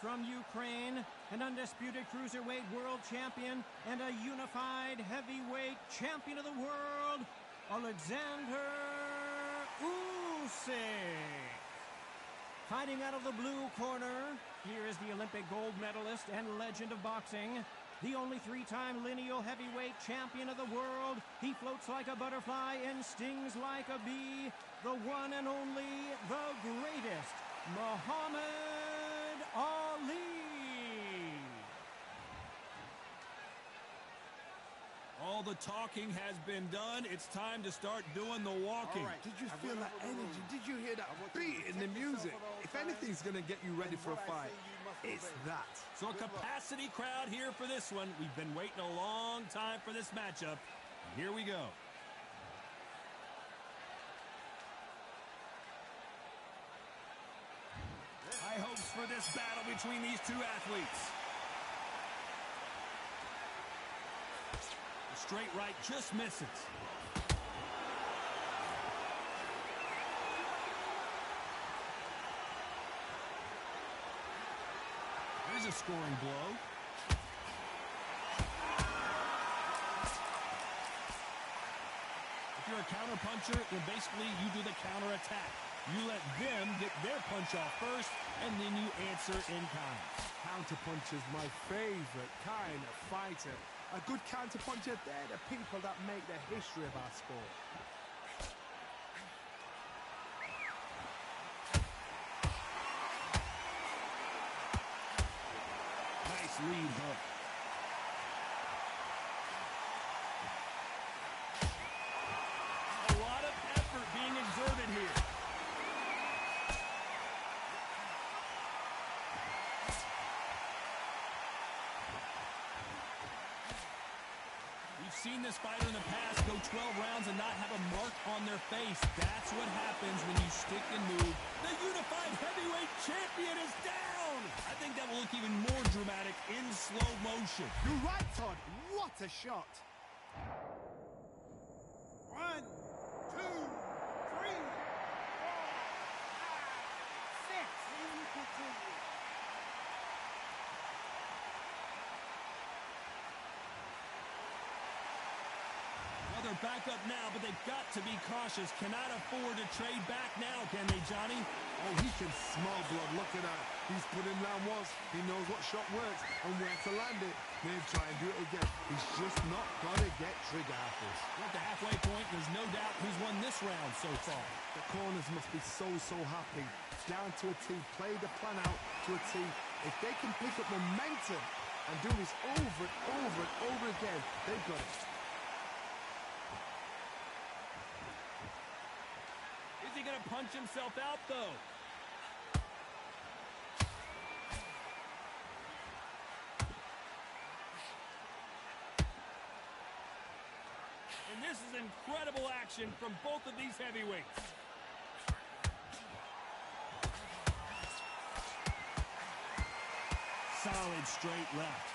from Ukraine, an undisputed cruiserweight world champion and a unified heavyweight champion of the world, Alexander Usyk. Fighting out of the blue corner, here is the Olympic gold medalist and legend of boxing, the only three-time lineal heavyweight champion of the world. He floats like a butterfly and stings like a bee. The one and only, the greatest, Muhammad Ali. All the talking has been done. It's time to start doing the walking. All right. Did you feel that energy? Did you hear that beat in the music? If anything's going to get you ready for a fight, it's that. So a capacity crowd here for this one. We've been waiting a long time for this matchup. Here we go. High hopes for this battle between these two athletes. The straight right just misses. There's a scoring blow. If you're a counter-puncher, then basically you do the counter-attack. You let them get their punch off first, and then you answer in kind. Counter-puncher's my favorite kind of fighter. A good counter-puncher, they're the people that make the history of our sport. Nice lead hook. A lot of effort being exerted here. We've seen this fighter in the past go 12 rounds and not have a mark on their face. That's what happens when you stick and move. The unified heavyweight champion is down! I think that will look even more dramatic in slow motion. You're right, Todd. What a shot. 1, 2, 3, 4, 5, 6. And you continue. Well, they're back up now, but they've got to be cautious. Cannot afford to trade back now, can they, Johnny? Oh, he can smell blood. Look at that. He's put in round once. He knows what shot works and where to land it. Then try and do it again. He's just not going to get trigger happy. We're at the halfway point. There's no doubt who's won this round so far. The corners must be so happy. Down to a T. Play the plan out to a T. If they can pick up momentum and do this over and over and over again, they've got it. Is he going to punch himself out, though? And this is incredible action from both of these heavyweights. Solid straight left.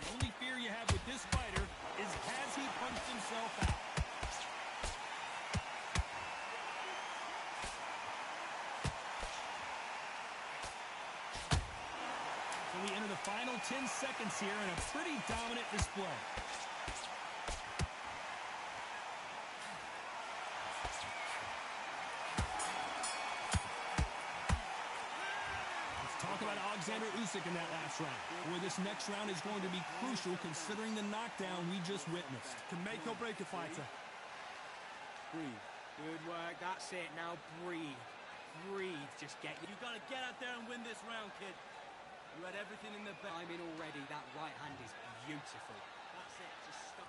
The only fear you have with this fighter is, has he punched himself out? So we enter the final 10 seconds here in a pretty dominant display. Talk about Alexander Usyk in that last round, where this next round is going to be crucial considering the knockdown we just witnessed. Can make or break a fighter. Breathe. Good work. That's it. Now breathe. Breathe. Just get... You got to get out there and win this round, kid. You had everything in the bag. I'm in already. That right hand is beautiful. That's it. Just stop.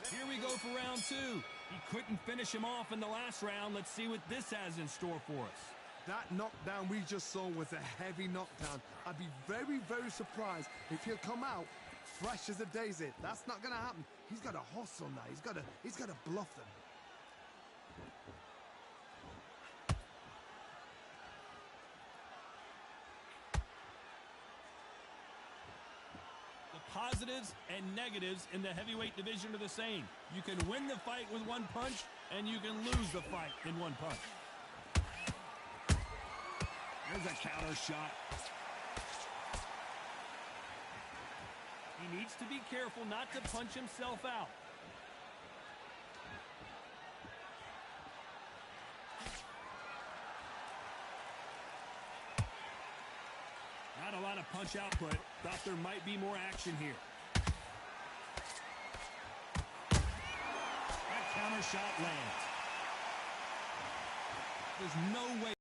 Here we go for round two. He couldn't finish him off in the last round. Let's see what this has in store for us. That knockdown we just saw was a heavy knockdown. I'd be very surprised if he'll come out fresh as a daisy. That's not going to happen. He's got to hustle now. He's got to bluff them. The positives and negatives in the heavyweight division are the same. You can win the fight with one punch, and you can lose the fight in one punch. There's a counter shot. He needs to be careful not to punch himself out. Not a lot of punch output. Thought there might be more action here. That counter shot lands. There's no way.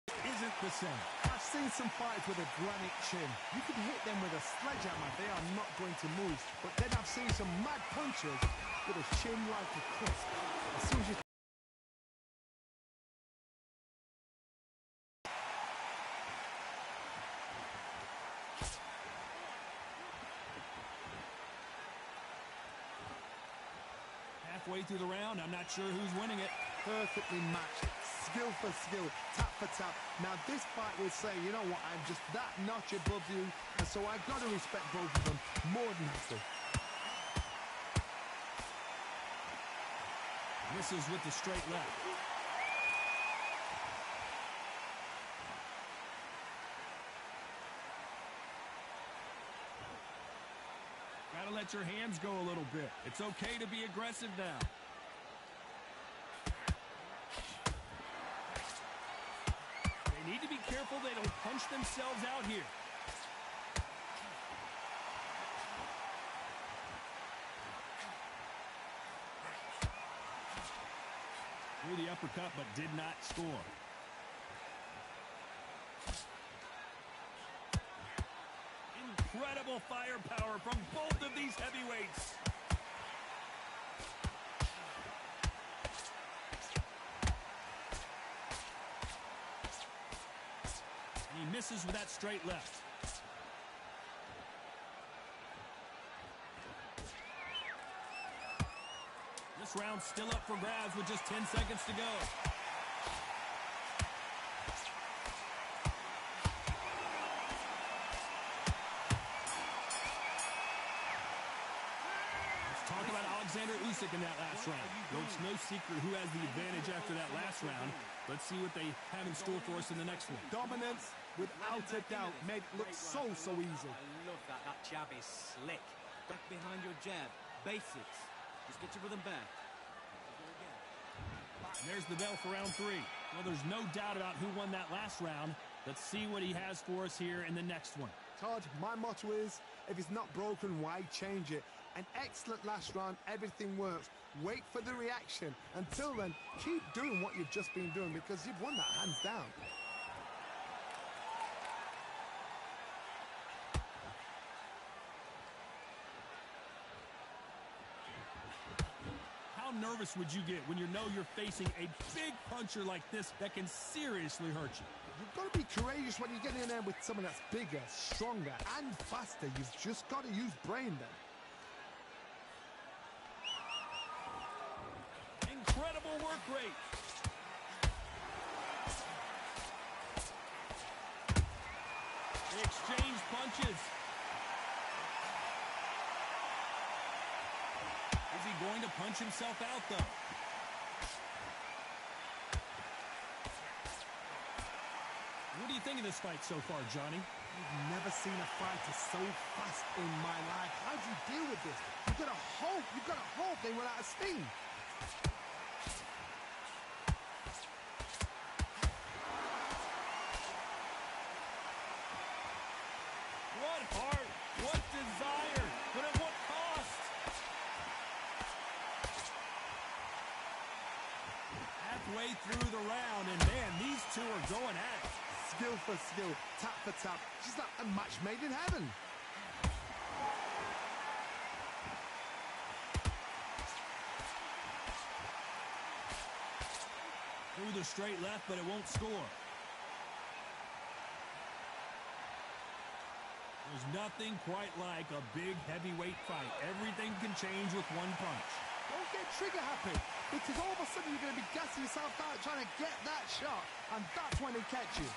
Isn't the same. I've seen some fights with a granite chin. You can hit them with a sledgehammer. They are not going to move. But then I've seen some mad punchers with a chin like a crisp. As soon as you halfway through the round, I'm not sure who's winning it. perfectly matched, skill for skill, tap for tap. Now this fight will say, you know what, I'm just that notch above you, and so I've got to respect both of them more than happy. Misses with the straight left. Gotta let your hands go a little bit. It's okay to be aggressive now. They need to be careful they don't punch themselves out here. Threw the uppercut but did not score. Incredible firepower from both of these heavyweights. And he misses with that straight left. This round's still up for grabs with just 10 seconds to go. Talk about Alexander Usyk in that last round. Well, it's no secret who has the advantage after that last round. Let's see what they have in store for us in the next one. Dominance, without a doubt, made it look so easy. I love that. That jab is slick. Back behind your jab. Basics. Just get your rhythm back. And there's the bell for round 3. Well, there's no doubt about who won that last round. Let's see what he has for us here in the next one. Todd, my motto is, if it's not broken, why change it? An excellent last round, everything works. Wait for the reaction. Until then, keep doing what you've just been doing because you've won that hands down. How nervous would you get when you know you're facing a big puncher like this that can seriously hurt you? You've got to be courageous when you get in there with someone that's bigger, stronger, and faster. You've just got to use brain then. Incredible work rate. They exchange punches. Is he going to punch himself out, though? What do you think of this fight so far, Johnny? I've never seen a fighter so fast in my life. How do you deal with this? You've got to hope they run out of steam. What heart, what desire, but at what cost? Halfway through the round, and man, these two are going at it. Skill for skill, tap for tap. Just like a match made in heaven. Through the straight left, but it won't score. There's nothing quite like a big heavyweight fight. Everything can change with one punch. Don't get trigger happy, because all of a sudden you're going to be gassing yourself out trying to get that shot, and that's when they catch you.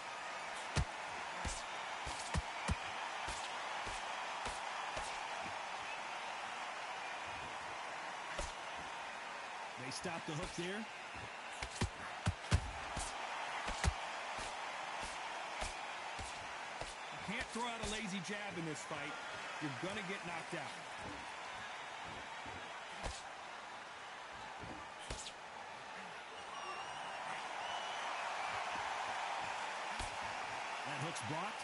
They stop the hook there. You can't throw out a lazy jab in this fight. You're going to get knocked out. That hook's blocked.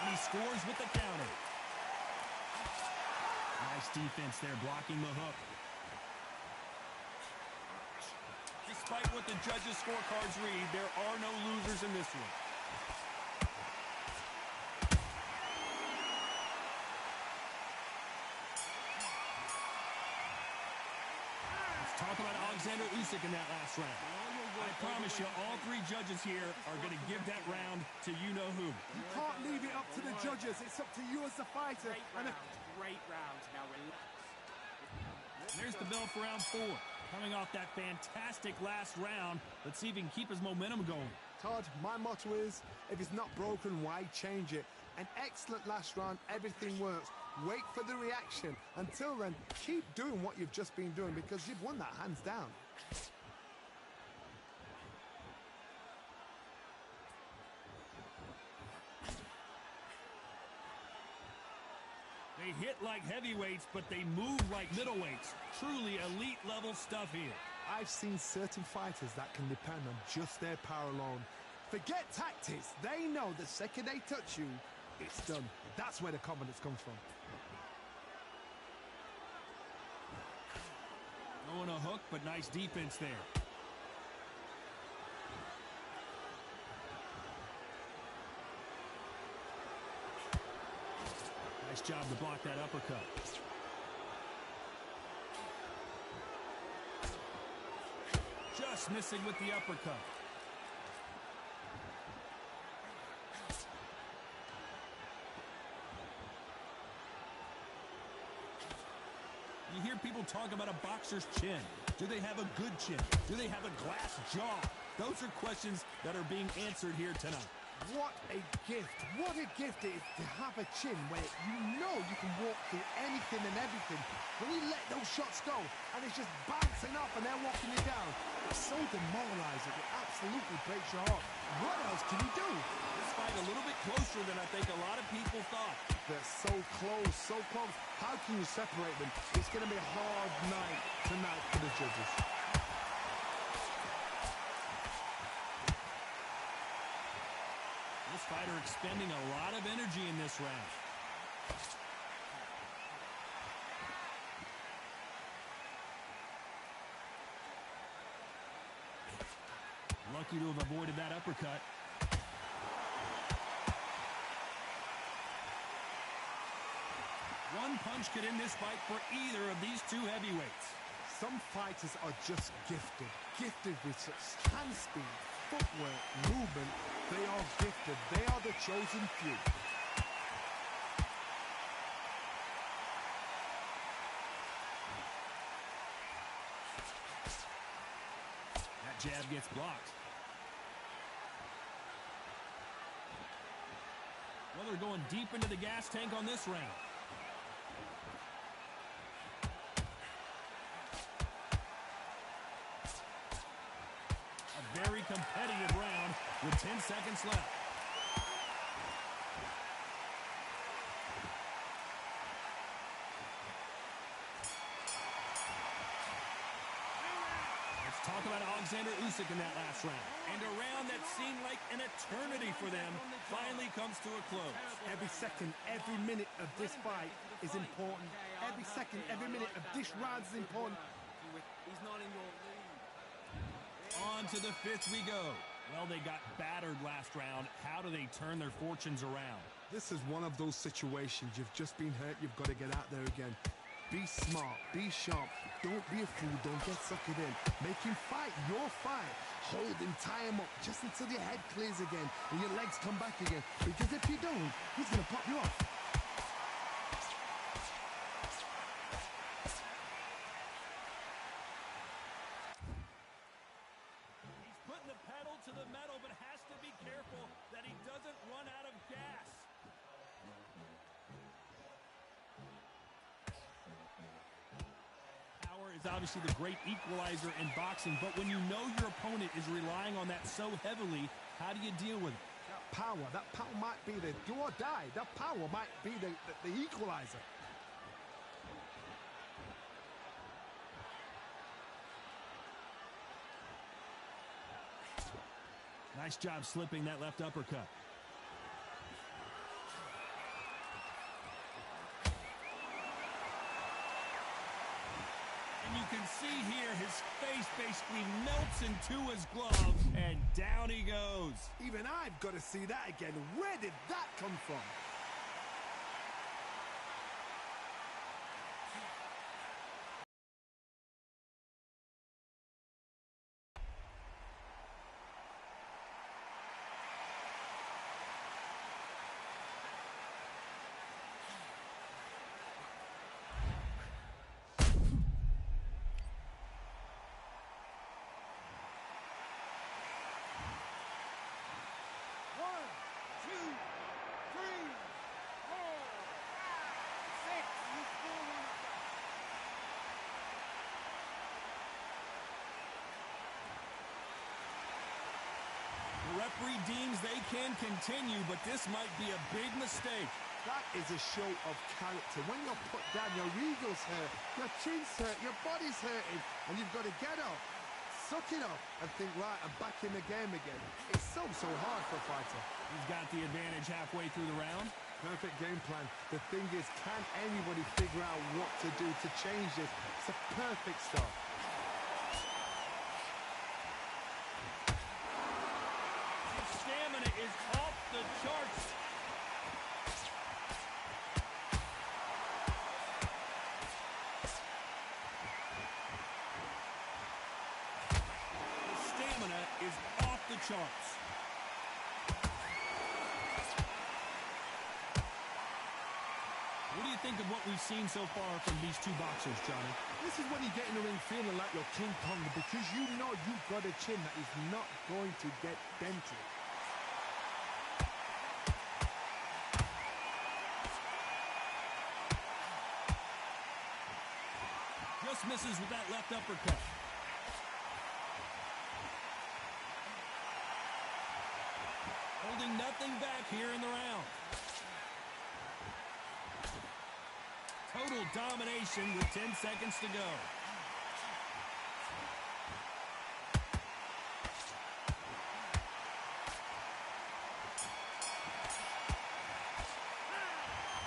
And he scores with the counter. Nice defense there, blocking the hook. Despite what the judges' scorecards read, there are no losers in this one. Let's talk about Alexander Usyk in that last round. I promise you, all three judges here are going to give that round to you-know-who. You can't leave it up to the judges. It's up to you as the fighter. Great round. Now relax. There's the bell for round 4. Coming off that fantastic last round, let's see if he can keep his momentum going. Todd, my motto is, if it's not broken, why change it? An excellent last round, everything works. Wait for the reaction. Until then, keep doing what you've just been doing because you've won that hands down. They hit like heavyweights, but they move like middleweights. Truly elite level stuff here. I've seen certain fighters that can depend on just their power alone. Forget tactics. They know the second they touch you, it's done. That's where the confidence comes from. Throwing a hook, but nice defense there. Nice job to block that uppercut. Just missing with the uppercut. You hear people talk about a boxer's chin. Do they have a good chin? Do they have a glass jaw? Those are questions that are being answered here tonight. What a gift. What a gift it is to have a chin where you know you can walk through anything and everything. When you let those shots go and it's just bouncing off and they're walking you down, it's so demoralizing. It absolutely breaks your heart. What else can you do? This fight a little bit closer than I think a lot of people thought. They're so close, so close. How can you separate them? It's going to be a hard night tonight for the judges. This fighter expending a lot of energy in this round. Lucky to have avoided that uppercut. One punch could end this fight for either of these two heavyweights. Some fighters are just gifted. Gifted with such hand speed, footwork, movement. They are gifted. They are the chosen few. That jab gets blocked. Well, they're going deep into the gas tank on this round. A very competitive round with 10 seconds left. Let's talk about Alexander Usyk in that last round. And a round that seemed like an eternity for them finally comes to a close. Every second, every minute of this fight is important. Every second, every minute of this round is important. He's not in your league. On to the 5th we go. Well, they got battered last round. How do they turn their fortunes around? This is one of those situations. You've just been hurt. You've got to get out there again. Be smart. Be sharp. Don't be a fool. Don't get suckered in. Make him fight your fight. Hold him. Tie him up just until your head clears again and your legs come back again. Because if you don't, he's going to pop you off. Putting the pedal to the metal, but has to be careful that he doesn't run out of gas. is obviously the great equalizer in boxing, but when you know your opponent is relying on that so heavily, how do you deal with it? That power might be the do or die. That power might be the equalizer. Nice job slipping that left uppercut. And you can see here his face basically melts into his glove, and down he goes. Even I've got to see that again. Where did that come from? The referee deems they can continue, but this might be a big mistake. That is a show of character. When you're put down, your ego's hurt, your chin's hurt, your body's hurting, and you've got to get up, suck it up, and think, right, I'm back in the game again. It's so hard for a fighter. He's got the advantage halfway through the round. Perfect game plan. The thing is, can anybody figure out what to do to change this? It's a perfect start. His stamina is off the charts. His stamina is off the charts. What do you think of what we've seen so far from these two boxers, Johnny? This is when you get in the ring feeling like you're King Kong, because you know you've got a chin that is not going to get dented. Just misses with that left uppercut. Holding nothing back here in the round. Total domination with 10 seconds to go.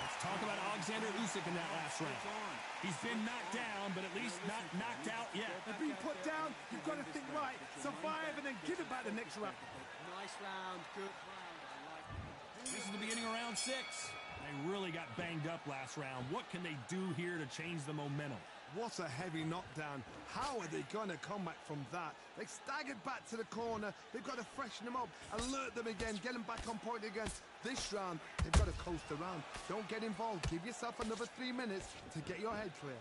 Let's talk about Alexander Usyk in that last round. He's been knocked down, but at least not knocked out yet. And being put down, you've got to think, right, survive and then give it back the next round. Nice round, good round. I like it. This is the beginning of round 6. They really got banged up last round. What can they do here to change the momentum? What a heavy knockdown. How are they going to come back from that? They staggered back to the corner. They've got to freshen them up, alert them again, get them back on point again. This round, they've got to coast around. Don't get involved. Give yourself another 3 minutes to get your head clear.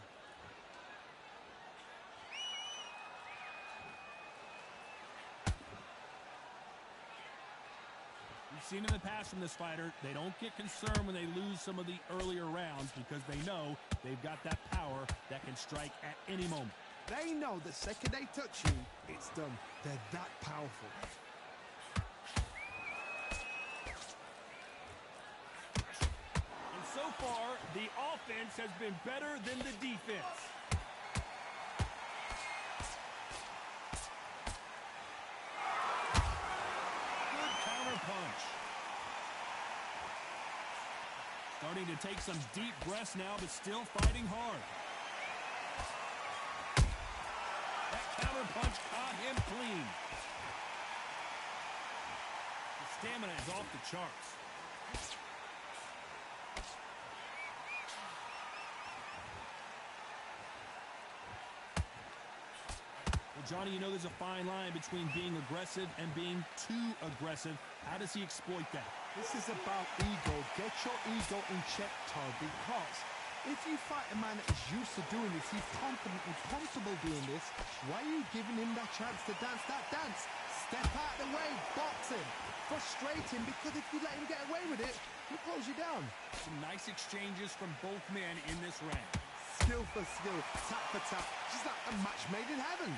We've seen in the past from this fighter, they don't get concerned when they lose some of the earlier rounds because they know they've got that power that can strike at any moment. They know the second they touch you, it's done. They're that powerful. And so far, the offense has been better than the defense. Good counter punch. Starting to take some deep breaths now, but still fighting hard. That counter punch caught him clean. The stamina is off the charts. Well, Johnny, you know there's a fine line between being aggressive and being too aggressive. How does he exploit that? This is about ego. Get your ego in check, Todd, because if you fight a man that is used to doing this, he's confident and comfortable doing this, why are you giving him that chance to dance that dance? Step out of the way, box him, frustrate him, because if you let him get away with it, he'll close you down. Some nice exchanges from both men in this round. skill for skill, tap for tap. She's like a match made in heaven.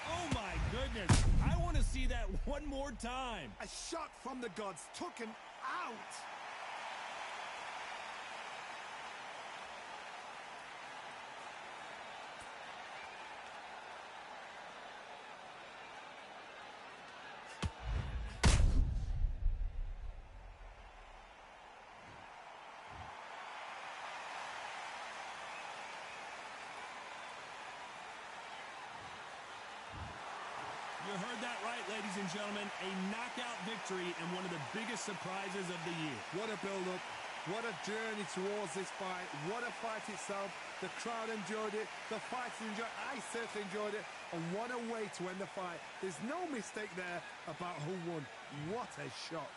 Oh my goodness. I want to see that one more time. A shot from the gods took him out. You heard that right, ladies and gentlemen. A knockout victory and one of the biggest surprises of the year. What a build-up. What a journey towards this fight. What a fight itself. The crowd enjoyed it. The fighters enjoyed it. I certainly enjoyed it. And what a way to end the fight. There's no mistake there about who won. What a shot.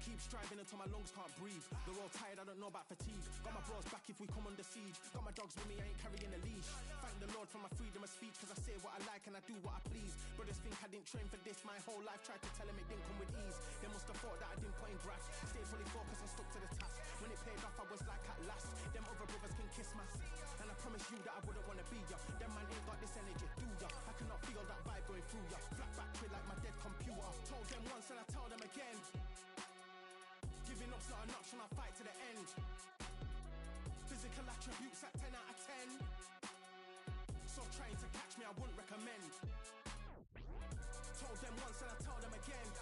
Keep striving until my lungs can't breathe. They're all tired, I don't know about fatigue. Got my bros back if we come under siege. Got my dogs with me, I ain't carrying a leash. Thank the Lord for my freedom of speech, cause I say what I like and I do what I please. Brothers think I didn't train for this my whole life. Tried to tell them it didn't come with ease. They must have thought that I didn't put in graft. Stayed fully focused and stuck to the task. When it paid off, I was like at last. Them other brothers can kiss my and I promise you that I wouldn't wanna be ya. Them man ain't got this energy, do ya? I cannot feel that vibe going through ya. Flat back twit like my dead computer. Told them once and I tell them again. Giving up's not an option, I'll fight to the end. Physical attributes at 10 out of 10. So trying to catch me, I wouldn't recommend. Told them once and I tell them again.